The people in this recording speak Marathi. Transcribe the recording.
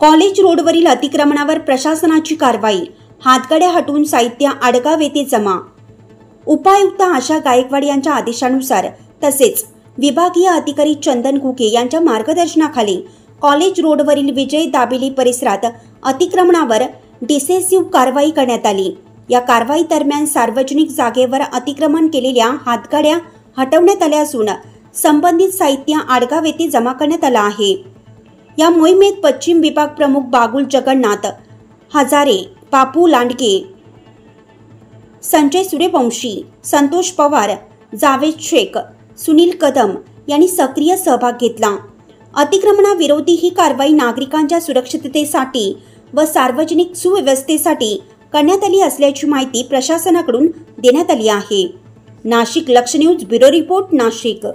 कॉलेज रोडवरील अतिक्रमणावर प्रशासनाची कारवाई, हातगाड्या हटवून साहित्य आडगाव येथे जमा। उपायुक्त आशा गायकवाड यांच्या आदेशानुसार तसेच विभागीय अधिकारी चंदन घुगे यांच्या मार्गदर्शनाखाली कॉलेज रोडवरील विजय दाबेली परिसरात अतिक्रमणावर डिसेसिव्ह कारवाई करण्यात आली। या कारवाई दरम्यान सार्वजनिक जागेवर अतिक्रमण केलेल्या हातगाड्या हटवण्यात आल्या असून संबंधित साहित्य आडगाव येथे जमा करण्यात आलं आहे। या मोहिमेत पश्चिम विभाग प्रमुख बागुल जगन्नाथ हजारे, बापू लांडगे, संजय सूर्यवंशी, संतोष पवार, जावेद शेख, सुनील कदम यांनी सक्रिय सहभाग घेतला। अतिक्रमणाविरोधी ही कारवाई नागरिकांच्या सुरक्षिततेसाठी व सार्वजनिक सुव्यवस्थेसाठी करण्यात आली असल्याची माहिती प्रशासनाकडून देण्यात आली आहे। नाशिक लक्ष न्यूज ब्युरो रिपोर्ट, नाशिक।